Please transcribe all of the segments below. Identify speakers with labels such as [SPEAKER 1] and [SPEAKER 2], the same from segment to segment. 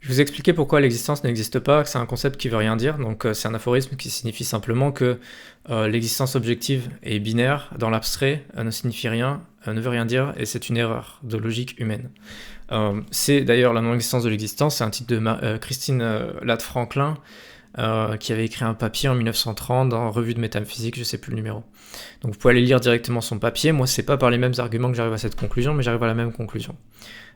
[SPEAKER 1] Je vais vous expliquer pourquoi l'existence n'existe pas, que c'est un concept qui veut rien dire. Donc c'est un aphorisme qui signifie simplement que l'existence objective est binaire dans l'abstrait, ne signifie rien, ne veut rien dire, et c'est une erreur de logique humaine. C'est d'ailleurs la non-existence de l'existence, c'est un titre de Christine Ladd Franklin, qui avait écrit un papier en 1930 dans Revue de métaphysique, je sais plus le numéro. Donc vous pouvez aller lire directement son papier. Moi, c'est pas par les mêmes arguments que j'arrive à cette conclusion, mais j'arrive à la même conclusion.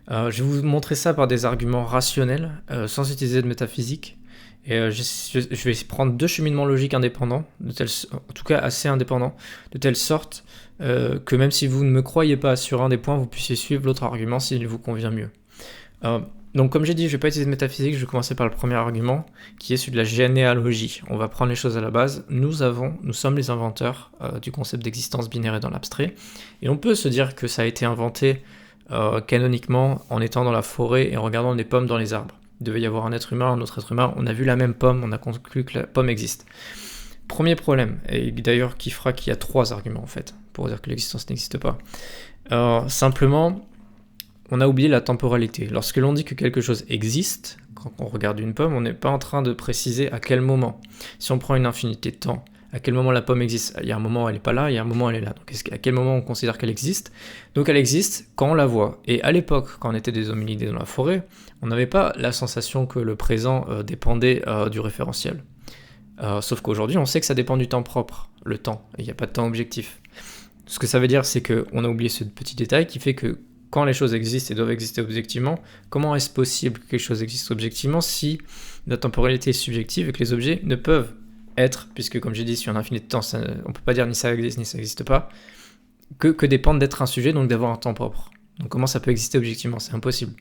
[SPEAKER 1] Je vais vous montrer ça par des arguments rationnels, sans utiliser de métaphysique. Et je vais prendre deux cheminements logiques indépendants, en tout cas assez indépendants, de telle sorte que même si vous ne me croyez pas sur un des points, vous puissiez suivre l'autre argument s'il vous convient mieux. Donc comme j'ai dit, je ne vais pas utiliser de métaphysique, je vais commencer par le premier argument, qui est celui de la généalogie. On va prendre les choses à la base. Nous sommes les inventeurs du concept d'existence binaire et dans l'abstrait, et on peut se dire que ça a été inventé canoniquement en étant dans la forêt et en regardant des pommes dans les arbres. Il devait y avoir un être humain, un autre être humain, on a vu la même pomme, on a conclu que la pomme existe. Premier problème, et d'ailleurs qui fera qu'il y a trois arguments en fait, pour dire que l'existence n'existe pas. Simplement, on a oublié la temporalité. Lorsque l'on dit que quelque chose existe, quand on regarde une pomme, on n'est pas en train de préciser à quel moment. Si on prend une infinité de temps, à quel moment la pomme existe? Il y a un moment où elle n'est pas là, il y a un moment où elle est là. Donc à quel moment on considère qu'elle existe? Donc elle existe quand on la voit. Et à l'époque, quand on était des hominidés dans la forêt, on n'avait pas la sensation que le présent dépendait du référentiel. Sauf qu'aujourd'hui, on sait que ça dépend du temps propre, le temps, et il n'y a pas de temps objectif. Ce que ça veut dire, c'est qu'on a oublié ce petit détail qui fait que quand les choses existent et doivent exister objectivement, comment est-ce possible que quelque chose existe objectivement si la temporalité est subjective et que les objets ne peuvent être, puisque comme j'ai dit, sur un infini de temps, on ne peut pas dire ni ça existe ni ça n'existe pas, que dépendre d'être un sujet, donc d'avoir un temps propre. Donc comment ça peut exister objectivement? C'est impossible.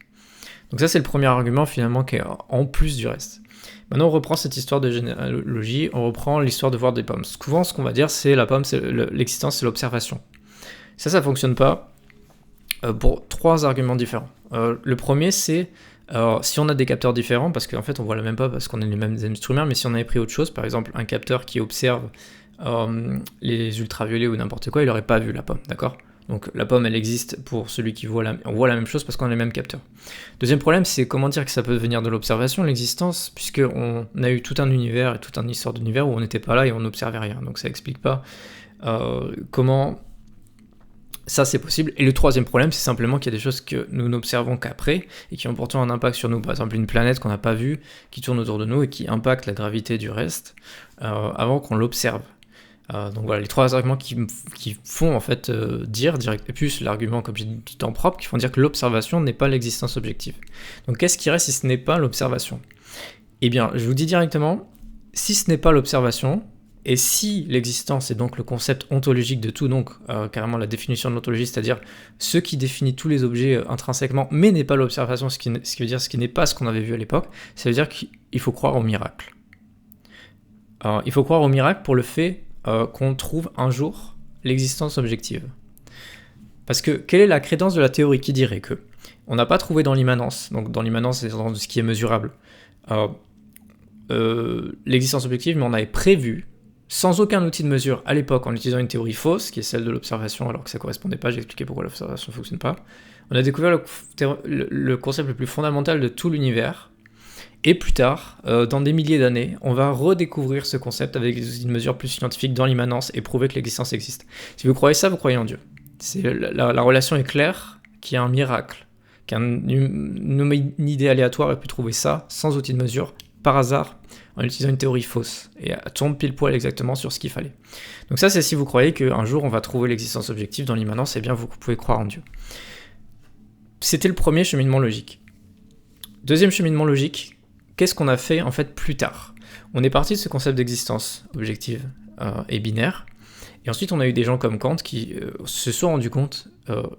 [SPEAKER 1] Donc ça, c'est le premier argument finalement qui est en plus du reste. Maintenant, on reprend cette histoire de généalogie, on reprend l'histoire de voir des pommes. Souvent, ce qu'on va dire, c'est la pomme, l'existence, c'est l'observation. Ça ne fonctionne pas pour trois arguments différents. Le premier, c'est si on a des capteurs différents, parce qu'en fait on voit la même pas parce qu'on a les mêmes instruments, mais si on avait pris autre chose, par exemple un capteur qui observe les ultraviolets ou n'importe quoi, il n'aurait pas vu la pomme, d'accord? Donc la pomme, elle existe pour celui qui voit on voit la même chose parce qu'on a les mêmes capteurs. Deuxième problème, c'est comment dire que ça peut venir de l'observation, l'existence, puisqu'on a eu tout un univers et toute une histoire d'univers où on n'était pas là et on n'observait rien. Donc ça explique pas comment ça c'est possible. Et le troisième problème, c'est simplement qu'il y a des choses que nous n'observons qu'après et qui ont pourtant un impact sur nous. Par exemple, une planète qu'on n'a pas vue, qui tourne autour de nous et qui impacte la gravité du reste avant qu'on l'observe. Donc voilà, les trois arguments qui font en fait dire, et plus l'argument comme j'ai dit du temps propre, qui font dire que l'observation n'est pas l'existence objective. Donc qu'est-ce qui reste si ce n'est pas l'observation? Eh bien, je vous dis directement, si ce n'est pas l'observation, et si l'existence est donc le concept ontologique de tout, donc carrément la définition de l'ontologie, c'est-à-dire ce qui définit tous les objets intrinsèquement, mais n'est pas l'observation, ce qui veut dire ce qui n'est pas ce qu'on avait vu à l'époque, ça veut dire qu'il faut croire au miracle. Il faut croire au miracle pour le fait qu'on trouve un jour l'existence objective. Parce que quelle est la crédence de la théorie qui dirait que on n'a pas trouvé dans l'immanence, donc dans l'immanence c'est dans ce qui est mesurable, l'existence objective, mais on avait prévu, sans aucun outil de mesure à l'époque, en utilisant une théorie fausse, qui est celle de l'observation, alors que ça ne correspondait pas, j'ai expliqué pourquoi l'observation ne fonctionne pas, on a découvert le concept le plus fondamental de tout l'univers, et plus tard, dans des milliers d'années, on va redécouvrir ce concept avec des outils de mesure plus scientifiques dans l'immanence et prouver que l'existence existe. Si vous croyez ça, vous croyez en Dieu. La relation est claire, qu'il y a un miracle, qu'une idée aléatoire ait pu trouver ça sans outil de mesure, par hasard, en utilisant une théorie fausse, et elle tombe pile poil exactement sur ce qu'il fallait. Donc ça, c'est si vous croyez qu'un jour on va trouver l'existence objective dans l'immanence, eh bien vous pouvez croire en Dieu. C'était le premier cheminement logique. Deuxième cheminement logique, qu'est-ce qu'on a fait en fait plus tard? On est parti de ce concept d'existence objective et binaire, et ensuite on a eu des gens comme Kant qui se sont rendus compte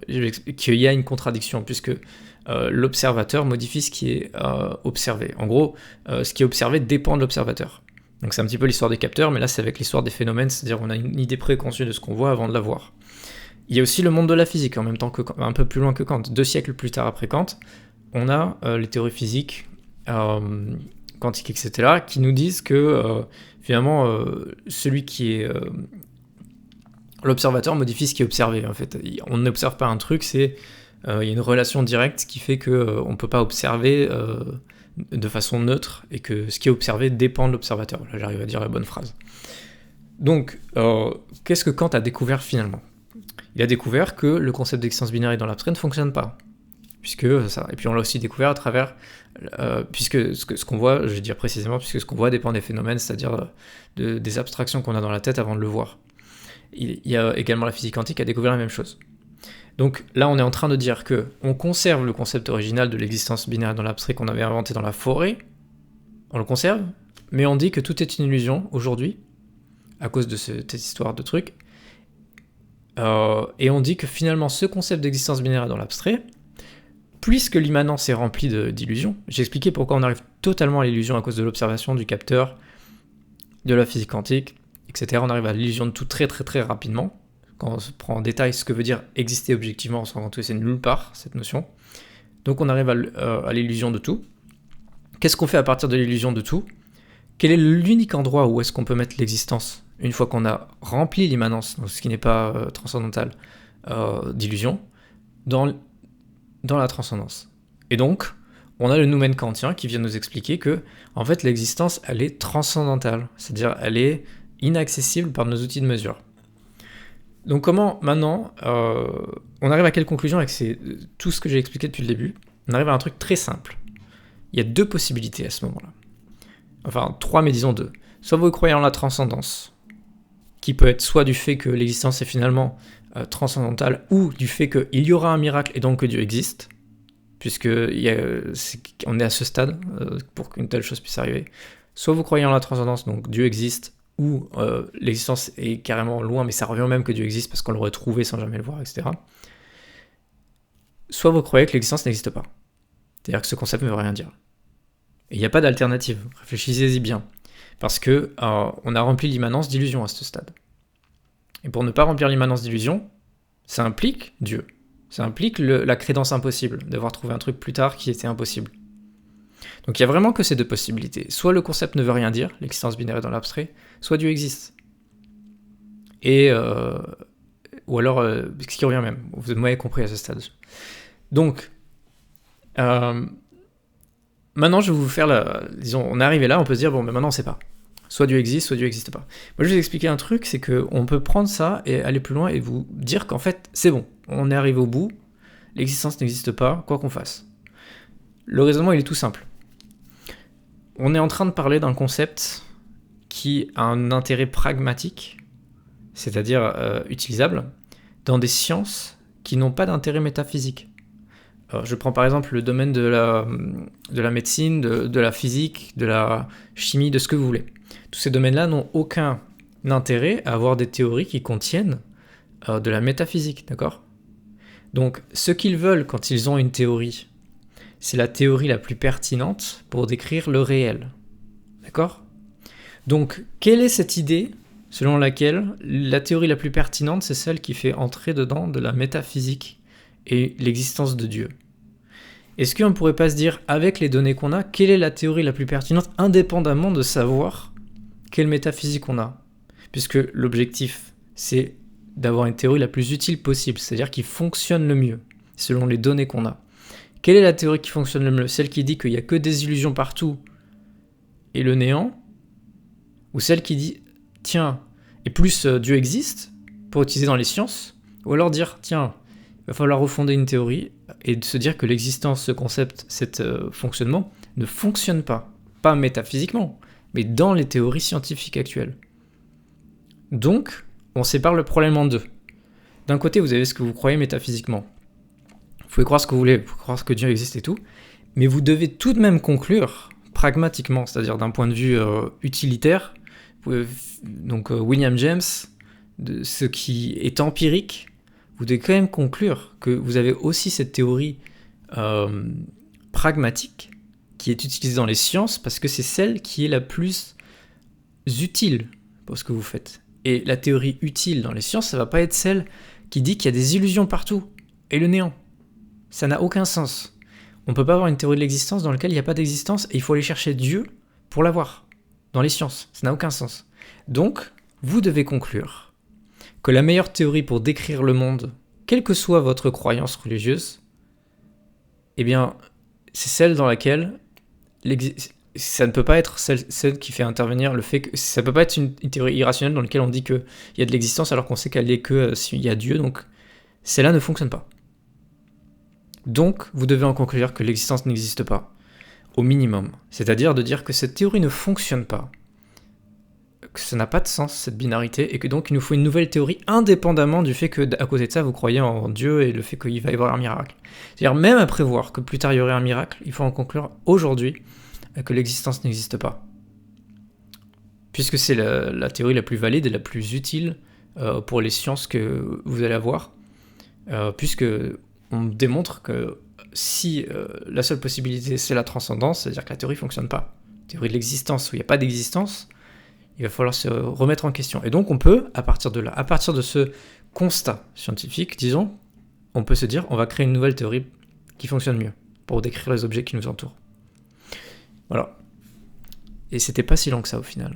[SPEAKER 1] qu'il y a une contradiction, puisque l'observateur modifie ce qui est observé. En gros, ce qui est observé dépend de l'observateur. Donc c'est un petit peu l'histoire des capteurs, mais là c'est avec l'histoire des phénomènes, c'est-à-dire qu'on a une idée préconçue de ce qu'on voit avant de la voir. Il y a aussi le monde de la physique, en même temps que un peu plus loin que Kant. 2 siècles plus tard après Kant, on a les théories physiques, quantiques, etc., qui nous disent que finalement celui qui est l'observateur modifie ce qui est observé. En fait, on n'observe pas un truc, c'est Il y a une relation directe qui fait qu'on ne peut pas observer de façon neutre et que ce qui est observé dépend de l'observateur. Là, j'arrive à dire la bonne phrase. Donc, qu'est-ce que Kant a découvert finalement ? Il a découvert que le concept d'existence binaire dans l'abstrait ne fonctionne pas. Et puis on l'a aussi découvert à travers, puisque ce qu'on voit, je vais dire précisément, puisque ce qu'on voit dépend des phénomènes, c'est-à-dire des abstractions qu'on a dans la tête avant de le voir. Il y a également la physique quantique qui a découvert la même chose. Donc là, on est en train de dire que on conserve le concept original de l'existence binaire dans l'abstrait qu'on avait inventé dans la forêt, on le conserve, mais on dit que tout est une illusion aujourd'hui, à cause de cette histoire de truc, et on dit que finalement ce concept d'existence binaire dans l'abstrait, puisque l'immanence est remplie d'illusions, j'ai expliqué pourquoi on arrive totalement à l'illusion à cause de l'observation du capteur, de la physique quantique, etc. On arrive à l'illusion de tout très très très rapidement. Quand on se prend en détail ce que veut dire exister objectivement, on se rend compte que c'est nulle part, cette notion. Donc on arrive à l'illusion de tout. Qu'est-ce qu'on fait à partir de l'illusion de tout ? Quel est l'unique endroit où est-ce qu'on peut mettre l'existence une fois qu'on a rempli l'immanence, donc ce qui n'est pas transcendantal, d'illusion, dans la transcendance. Et donc, on a le noumen kantien qui vient nous expliquer que, en fait, l'existence, elle est transcendantale, c'est-à-dire elle est inaccessible par nos outils de mesure. Donc comment, maintenant, on arrive à quelle conclusion avec tout ce que j'ai expliqué depuis le début ? On arrive à un truc très simple. Il y a deux possibilités à ce moment-là. Enfin, trois, mais disons deux. Soit vous croyez en la transcendance, qui peut être soit du fait que l'existence est finalement transcendantale, ou du fait qu'il y aura un miracle et donc que Dieu existe, puisque on est à ce stade pour qu'une telle chose puisse arriver. Soit vous croyez en la transcendance, donc Dieu existe, ou l'existence est carrément loin, mais ça revient au même que Dieu existe parce qu'on l'aurait trouvé sans jamais le voir, etc. Soit vous croyez que l'existence n'existe pas. C'est-à-dire que ce concept ne veut rien dire. Et il n'y a pas d'alternative, réfléchissez-y bien. Parce que on a rempli l'immanence d'illusion à ce stade. Et pour ne pas remplir l'immanence d'illusion, ça implique Dieu. Ça implique la crédence impossible, d'avoir trouvé un truc plus tard qui était impossible. Donc il n'y a vraiment que ces deux possibilités. Soit le concept ne veut rien dire, l'existence binaire est dans l'abstrait, soit Dieu existe. Ou alors, ce qui revient même, vous m'avez compris à ce stade. Donc, maintenant je vais vous faire disons, on est arrivé là, on peut se dire, bon, mais maintenant on sait pas. Soit Dieu existe, soit Dieu n'existe pas. Moi je vais vous expliquer un truc, c'est qu'on peut prendre ça et aller plus loin et vous dire qu'en fait, c'est bon, on est arrivé au bout, l'existence n'existe pas, quoi qu'on fasse. Le raisonnement, il est tout simple. On est en train de parler d'un concept qui a un intérêt pragmatique, c'est-à-dire utilisable, dans des sciences qui n'ont pas d'intérêt métaphysique. Alors, je prends par exemple le domaine de la médecine, de la physique, de la chimie, de ce que vous voulez. Tous ces domaines-là n'ont aucun intérêt à avoir des théories qui contiennent de la métaphysique, d'accord ? Donc, ce qu'ils veulent quand ils ont une théorie, c'est la théorie la plus pertinente pour décrire le réel. D'accord ? Donc, quelle est cette idée selon laquelle la théorie la plus pertinente, c'est celle qui fait entrer dedans de la métaphysique et l'existence de Dieu ? Est-ce qu'on ne pourrait pas se dire, avec les données qu'on a, quelle est la théorie la plus pertinente, indépendamment de savoir quelle métaphysique on a ? Puisque l'objectif, c'est d'avoir une théorie la plus utile possible, c'est-à-dire qui fonctionne le mieux, selon les données qu'on a. Quelle est la théorie qui fonctionne le mieux ? Celle qui dit qu'il n'y a que des illusions partout et le néant ? Ou celle qui dit, tiens, et plus Dieu existe, pour utiliser dans les sciences ? Ou alors dire, tiens, il va falloir refonder une théorie et de se dire que l'existence, ce concept, cet fonctionnement ne fonctionne pas métaphysiquement, mais dans les théories scientifiques actuelles. Donc, on sépare le problème en deux. D'un côté, vous avez ce que vous croyez métaphysiquement. Vous pouvez croire ce que vous voulez, vous pouvez croire que Dieu existe et tout, mais vous devez tout de même conclure, pragmatiquement, c'est-à-dire d'un point de vue utilitaire, donc William James, de ce qui est empirique, vous devez quand même conclure que vous avez aussi cette théorie pragmatique qui est utilisée dans les sciences parce que c'est celle qui est la plus utile pour ce que vous faites. Et la théorie utile dans les sciences, ça va pas être celle qui dit qu'il y a des illusions partout et le néant. Ça n'a aucun sens. On peut pas avoir une théorie de l'existence dans laquelle il n'y a pas d'existence et il faut aller chercher Dieu pour l'avoir dans les sciences. Ça n'a aucun sens. Donc, vous devez conclure que la meilleure théorie pour décrire le monde, quelle que soit votre croyance religieuse, eh bien, c'est celle dans laquelle ça ne peut pas être celle qui fait intervenir le fait que ça peut pas être une théorie irrationnelle dans laquelle on dit qu'il y a de l'existence alors qu'on sait qu'elle est que s'il y a Dieu, donc celle-là ne fonctionne pas. Donc, vous devez en conclure que l'existence n'existe pas, au minimum. C'est-à-dire de dire que cette théorie ne fonctionne pas, que ça n'a pas de sens, cette binarité, et que donc il nous faut une nouvelle théorie indépendamment du fait que, à côté de ça, vous croyez en Dieu et le fait qu'il va y avoir un miracle. C'est-à-dire, même à prévoir que plus tard il y aurait un miracle, il faut en conclure aujourd'hui que l'existence n'existe pas. Puisque c'est la théorie la plus valide et la plus utile pour les sciences que vous allez avoir, puisque on démontre que si la seule possibilité c'est la transcendance, c'est-à-dire que la théorie ne fonctionne pas. Théorie de l'existence où il n'y a pas d'existence, il va falloir se remettre en question. Et donc on peut, à partir de là, à partir de ce constat scientifique, disons, on peut se dire, on va créer une nouvelle théorie qui fonctionne mieux pour décrire les objets qui nous entourent. Voilà. Et c'était pas si long que ça au final.